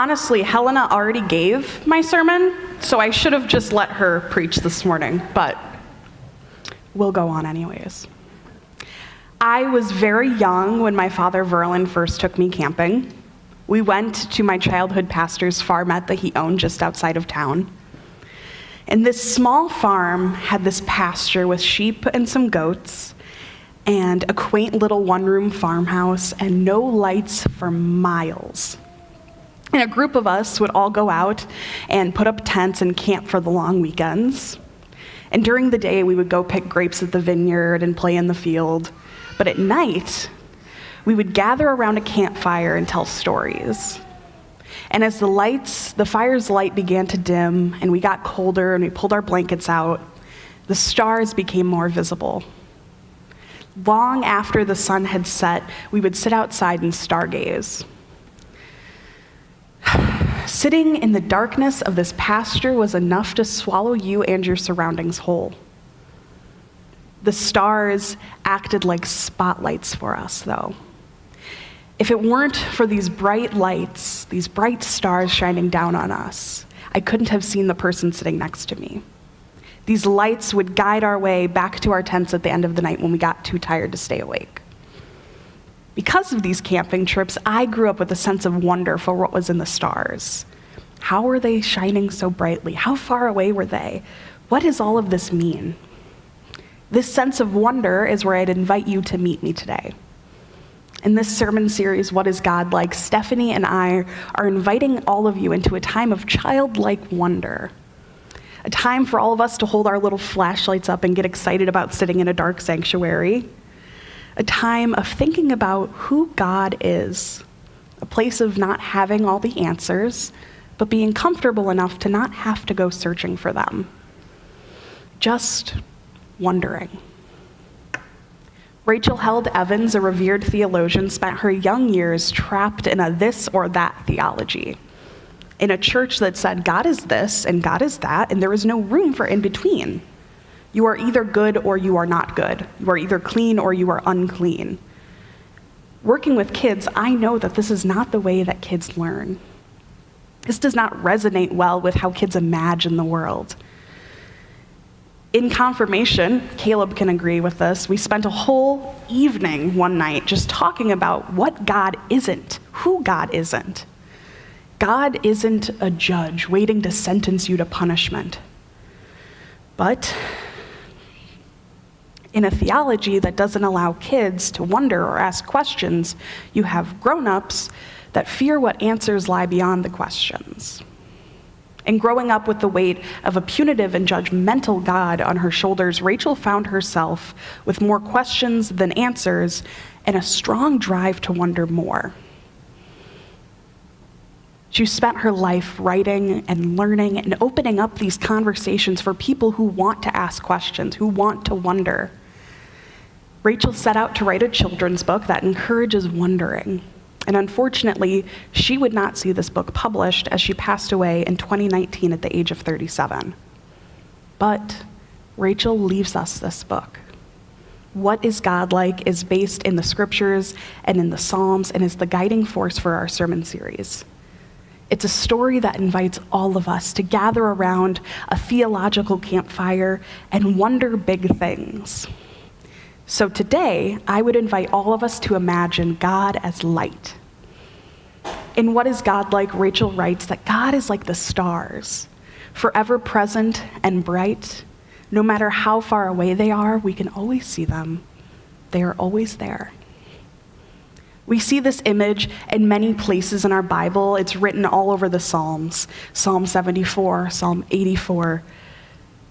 Honestly, Helena already gave my sermon, so I should have just let her preach this morning, but we'll go on anyways. I was very young when my father Verlin first took me camping. We went to my childhood pastor's farmette that he owned just outside of town. And this small farm had this pasture with sheep and some goats, and a quaint little one-room farmhouse, and no lights for miles. And a group of us would all go out and put up tents and camp for the long weekends. And during the day, we would go pick grapes at the vineyard and play in the field. But at night, we would gather around a campfire and tell stories. And as the fire's light began to dim, and we got colder and we pulled our blankets out, the stars became more visible. Long after the sun had set, we would sit outside and stargaze. Sitting in the darkness of this pasture was enough to swallow you and your surroundings whole. The stars acted like spotlights for us, though. If it weren't for these bright lights, these bright stars shining down on us, I couldn't have seen the person sitting next to me. These lights would guide our way back to our tents at the end of the night when we got too tired to stay awake. Because of these camping trips, I grew up with a sense of wonder for what was in the stars. How were they shining so brightly? How far away were they? What does all of this mean? This sense of wonder is where I'd invite you to meet me today. In this sermon series, What is God Like?, Stephanie and I are inviting all of you into a time of childlike wonder. A time for all of us to hold our little flashlights up and get excited about sitting in a dark sanctuary. A time of thinking about who God is. A place of not having all the answers, but being comfortable enough to not have to go searching for them. Just wondering. Rachel Held Evans, a revered theologian, spent her young years trapped in a this or that theology. In a church that said God is this and God is that, and there is no room for in between. You are either good or you are not good. You are either clean or you are unclean. Working with kids, I know that this is not the way that kids learn. This does not resonate well with how kids imagine the world. In confirmation, Caleb can agree with this, we spent a whole evening one night just talking about what God isn't, who God isn't. God isn't a judge waiting to sentence you to punishment. But in a theology that doesn't allow kids to wonder or ask questions, you have grown-ups that fear what answers lie beyond the questions. And growing up with the weight of a punitive and judgmental God on her shoulders, Rachel found herself with more questions than answers and a strong drive to wonder more. She spent her life writing and learning and opening up these conversations for people who want to ask questions, who want to wonder. Rachel set out to write a children's book that encourages wondering. And unfortunately, she would not see this book published as she passed away in 2019 at the age of 37. But Rachel leaves us this book. What is God Like is based in the scriptures and in the Psalms and is the guiding force for our sermon series. It's a story that invites all of us to gather around a theological campfire and wonder big things. So today, I would invite all of us to imagine God as light. In What is God Like?, Rachel writes that God is like the stars, forever present and bright. No matter how far away they are, we can always see them. They are always there. We see this image in many places in our Bible. It's written all over the Psalms, Psalm 74, Psalm 84.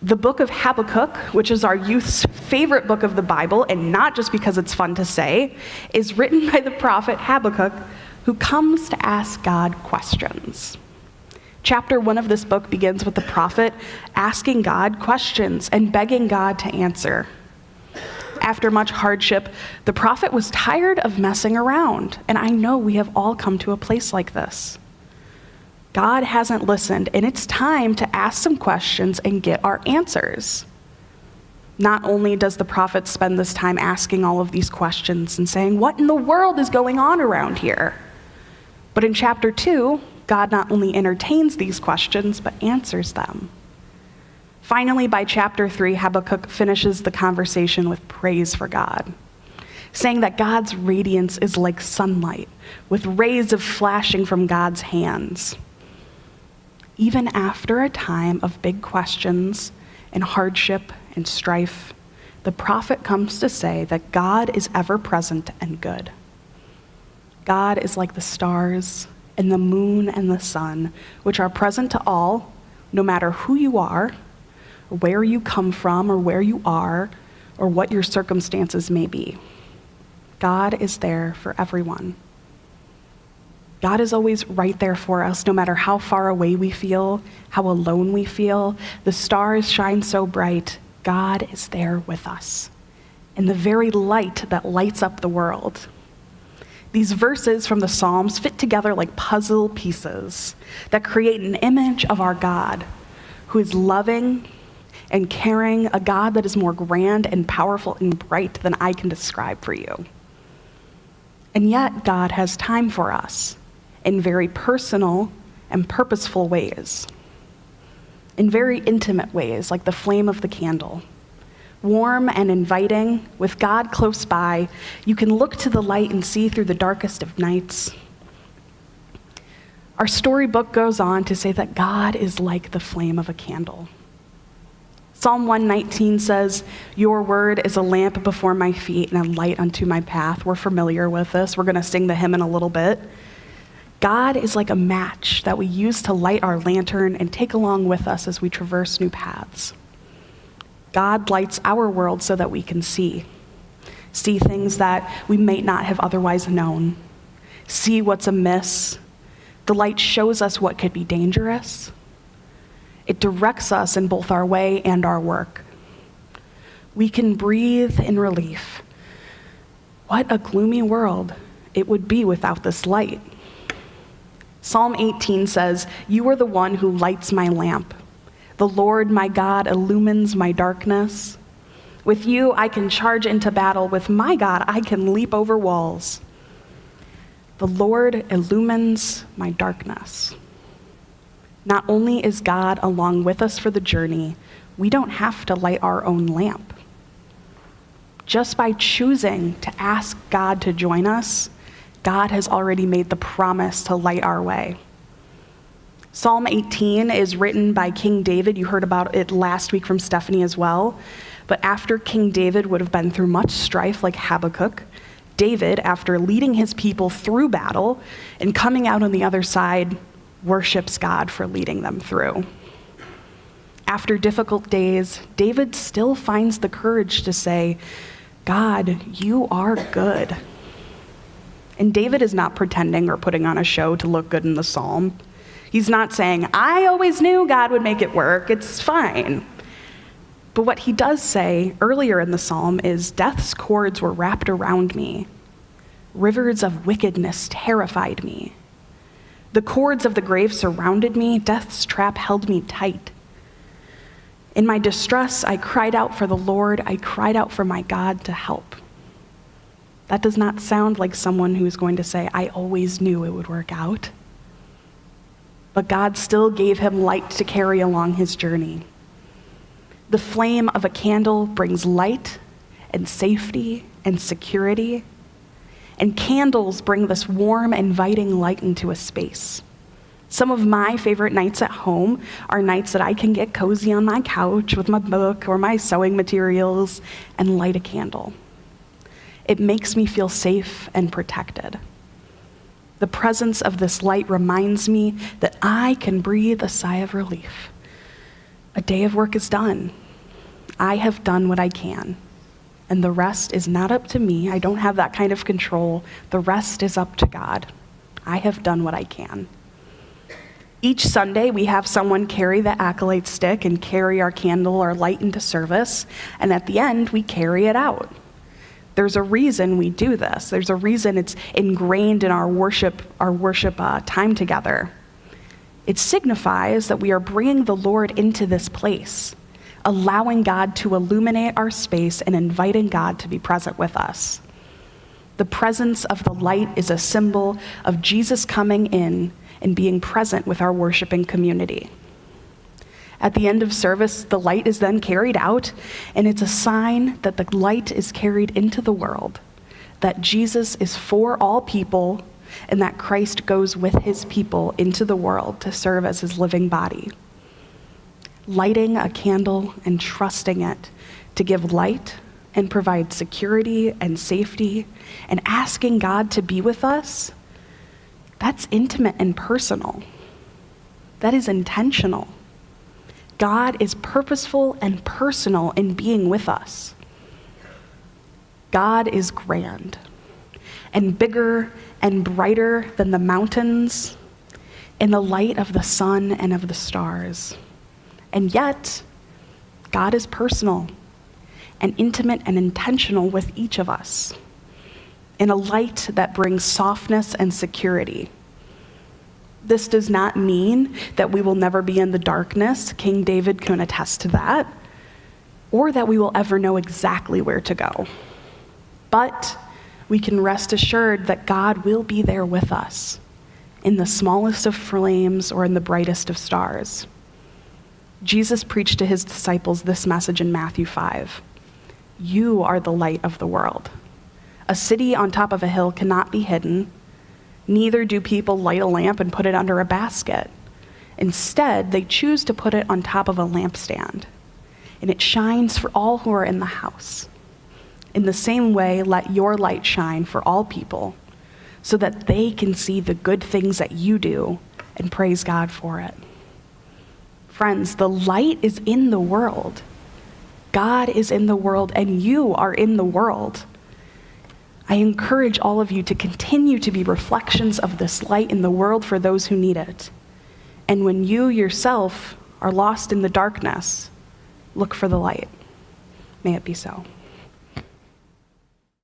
The book of Habakkuk, which is our youth's favorite book of the Bible, and not just because it's fun to say, is written by the prophet Habakkuk, who comes to ask God questions. Chapter 1 of this book begins with the prophet asking God questions and begging God to answer. After much hardship, the prophet was tired of messing around, and I know we have all come to a place like this. God hasn't listened, and it's time to ask some questions and get our answers. Not only does the prophet spend this time asking all of these questions and saying, what in the world is going on around here? But in chapter 2, God not only entertains these questions, but answers them. Finally, by chapter 3, Habakkuk finishes the conversation with praise for God, saying that God's radiance is like sunlight, with rays of flashing from God's hands. Even after a time of big questions and hardship and strife, the prophet comes to say that God is ever present and good. God is like the stars and the moon and the sun, which are present to all, no matter who you are, or where you come from, or where you are, or what your circumstances may be. God is there for everyone. God is always right there for us, no matter how far away we feel, how alone we feel. The stars shine so bright. God is there with us, in the very light that lights up the world. These verses from the Psalms fit together like puzzle pieces that create an image of our God, who is loving and caring, a God that is more grand and powerful and bright than I can describe for you. And yet, God has time for us in very personal and purposeful ways, in very intimate ways, like the flame of the candle. Warm and inviting, with God close by, you can look to the light and see through the darkest of nights. Our storybook goes on to say that God is like the flame of a candle. Psalm 119 says, "Your word is a lamp before my feet and a light unto my path." We're familiar with this. We're going to sing the hymn in a little bit. God is like a match that we use to light our lantern and take along with us as we traverse new paths. God lights our world so that we can see things that we may not have otherwise known, see what's amiss. The light shows us what could be dangerous. It directs us in both our way and our work. We can breathe in relief. What a gloomy world it would be without this light. Psalm 18 says, "You are the one who lights my lamp. The Lord my God illumines my darkness. With you I can charge into battle. With my God I can leap over walls." The Lord illumines my darkness. Not only is God along with us for the journey, we don't have to light our own lamp. Just by choosing to ask God to join us, God has already made the promise to light our way. Psalm 18 is written by King David. You heard about it last week from Stephanie as well. But after King David would have been through much strife like Habakkuk, David, after leading his people through battle and coming out on the other side, worships God for leading them through. After difficult days, David still finds the courage to say, "God, you are good." And David is not pretending or putting on a show to look good in the psalm. He's not saying, "I always knew God would make it work, it's fine." But what he does say earlier in the psalm is, "Death's cords were wrapped around me. Rivers of wickedness terrified me. The cords of the grave surrounded me. Death's trap held me tight. In my distress, I cried out for the Lord. I cried out for my God to help." That does not sound like someone who is going to say, "I always knew it would work out." But God still gave him light to carry along his journey. The flame of a candle brings light and safety and security. And candles bring this warm, inviting light into a space. Some of my favorite nights at home are nights that I can get cozy on my couch with my book or my sewing materials and light a candle. It makes me feel safe and protected. The presence of this light reminds me that I can breathe a sigh of relief. A day of work is done. I have done what I can. And the rest is not up to me. I don't have that kind of control. The rest is up to God. I have done what I can. Each Sunday, we have someone carry the accolade stick and carry our candle or light into service. And at the end, we carry it out. There's a reason we do this. There's a reason it's ingrained in our worship time together. It signifies that we are bringing the Lord into this place, allowing God to illuminate our space and inviting God to be present with us. The presence of the light is a symbol of Jesus coming in and being present with our worshiping community. At the end of service, the light is then carried out, and it's a sign that the light is carried into the world, that Jesus is for all people, and that Christ goes with his people into the world to serve as his living body. Lighting a candle and trusting it to give light and provide security and safety, and asking God to be with us, that's intimate and personal. That is intentional. God is purposeful and personal in being with us. God is grand and bigger and brighter than the mountains in the light of the sun and of the stars. And yet, God is personal and intimate and intentional with each of us in a light that brings softness and security. This does not mean that we will never be in the darkness. King David can attest to that. Or that we will ever know exactly where to go. But we can rest assured that God will be there with us in the smallest of flames or in the brightest of stars. Jesus preached to his disciples this message in Matthew 5. You are the light of the world. A city on top of a hill cannot be hidden. Neither do people light a lamp and put it under a basket. Instead, they choose to put it on top of a lampstand, and it shines for all who are in the house. In the same way, let your light shine for all people, so that they can see the good things that you do and praise God for it. Friends, the light is in the world. God is in the world, and you are in the world. I encourage all of you to continue to be reflections of this light in the world for those who need it. And when you yourself are lost in the darkness, look for the light. May it be so.